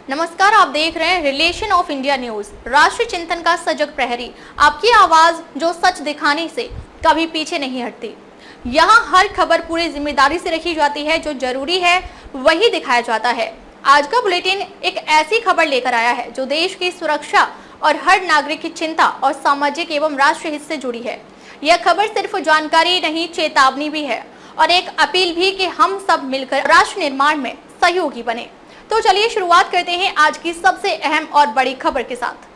नमस्कार, आप देख रहे हैं रिलेशन ऑफ इंडिया न्यूज, राष्ट्रीय चिंतन का सजग प्रहरी। आपकी आवाज जो सच दिखाने से कभी पीछे नहीं हटती। यहाँ हर खबर पूरी जिम्मेदारी से रखी जाती है, जो जरूरी है वही दिखाया जाता है। आज का बुलेटिन एक ऐसी खबर लेकर आया है जो देश की सुरक्षा और हर नागरिक की चिंता और सामाजिक एवं राष्ट्रीय हित से जुड़ी है। यह खबर सिर्फ जानकारी नहीं, चेतावनी भी है और एक अपील भी कि हम सब मिलकर राष्ट्र निर्माण में सहयोगी बने। तो चलिए शुरुआत करते हैं आज की सबसे अहम और बड़ी खबर के साथ।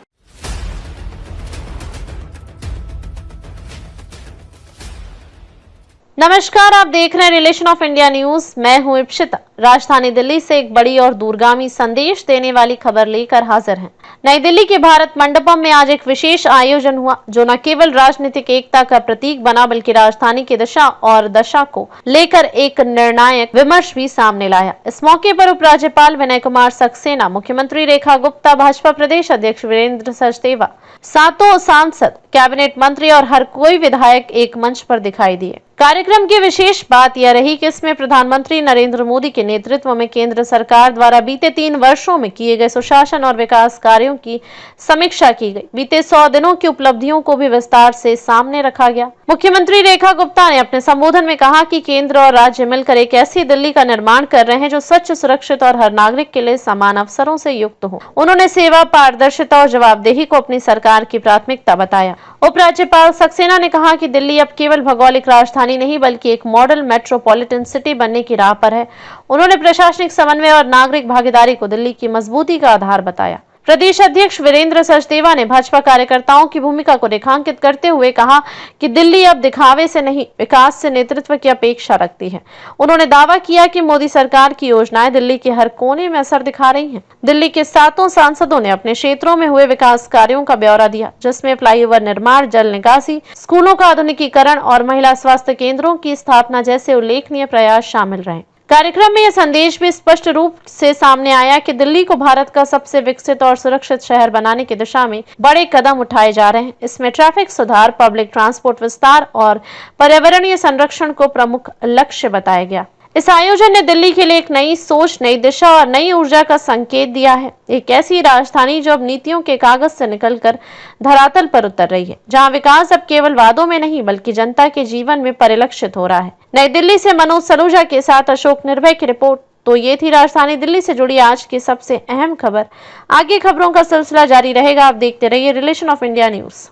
नमस्कार, आप देख रहे हैं रिलेशन ऑफ इंडिया न्यूज। मैं हूं इप्शिता। राजधानी दिल्ली से एक बड़ी और दूरगामी संदेश देने वाली खबर लेकर हाजिर हैं। नई दिल्ली के भारत मंडपम में आज एक विशेष आयोजन हुआ जो न केवल राजनीतिक एकता का प्रतीक बना बल्कि राजधानी की दिशा और दशा को लेकर एक निर्णायक विमर्श भी सामने लाया। इस मौके पर उपराज्यपाल विनय कुमार सक्सेना, मुख्यमंत्री रेखा गुप्ता, भाजपा प्रदेश अध्यक्ष वीरेंद्र सचदेवा, सातों सांसद, कैबिनेट मंत्री और हर कोई विधायक एक मंच पर दिखाई दिए। कार्यक्रम की विशेष बात यह रही कि इसमें प्रधानमंत्री नरेंद्र मोदी के नेतृत्व में केंद्र सरकार द्वारा बीते 3 वर्षों में किए गए सुशासन और विकास कार्यों की समीक्षा की गई। बीते 100 दिनों की उपलब्धियों को भी विस्तार से सामने रखा गया। मुख्यमंत्री रेखा गुप्ता ने अपने संबोधन में कहा कि केंद्र और राज्य मिलकर एक ऐसी दिल्ली का निर्माण कर रहे हैं जो स्वच्छ, सुरक्षित और हर नागरिक के लिए समान अवसरों से युक्त हो। उन्होंने सेवा, पारदर्शिता और जवाबदेही को अपनी सरकार की प्राथमिकता बताया। उपराज्यपाल सक्सेना ने कहा कि दिल्ली अब केवल भौगोलिक राजधानी नहीं बल्कि एक मॉडल मेट्रोपॉलिटन सिटी बनने की राह पर है। उन्होंने प्रशासनिक समन्वय और नागरिक भागीदारी को दिल्ली की मजबूती का आधार बताया। प्रदेश अध्यक्ष वीरेंद्र सचदेवा ने भाजपा कार्यकर्ताओं की भूमिका को रेखांकित करते हुए कहा कि दिल्ली अब दिखावे से नहीं, विकास से नेतृत्व की अपेक्षा रखती है। उन्होंने दावा किया कि मोदी सरकार की योजनाएं दिल्ली के हर कोने में असर दिखा रही हैं। दिल्ली के 7 सांसदों ने अपने क्षेत्रों में हुए विकास कार्यों का ब्यौरा दिया, जिसमें फ्लाईओवर निर्माण, जल निकासी, स्कूलों का आधुनिकीकरण और महिला स्वास्थ्य केंद्रों की स्थापना जैसे उल्लेखनीय प्रयास शामिल रहे। कार्यक्रम में यह संदेश भी स्पष्ट रूप से सामने आया कि दिल्ली को भारत का सबसे विकसित और सुरक्षित शहर बनाने की दिशा में बड़े कदम उठाए जा रहे हैं। इसमें ट्रैफिक सुधार, पब्लिक ट्रांसपोर्ट विस्तार और पर्यावरणीय संरक्षण को प्रमुख लक्ष्य बताया गया। इस आयोजन ने दिल्ली के लिए एक नई सोच, नई दिशा और नई ऊर्जा का संकेत दिया है। एक ऐसी राजधानी जो अब नीतियों के कागज से निकलकर धरातल पर उतर रही है, जहां विकास अब केवल वादों में नहीं बल्कि जनता के जीवन में परिलक्षित हो रहा है। नई दिल्ली से मनोज सलूजा के साथ अशोक निर्भय की रिपोर्ट। तो ये थी राजधानी दिल्ली से जुड़ी आज की सबसे अहम खबर। आगे खबरों का सिलसिला जारी रहेगा। आप देखते रहिए रिलेशन ऑफ इंडिया न्यूज।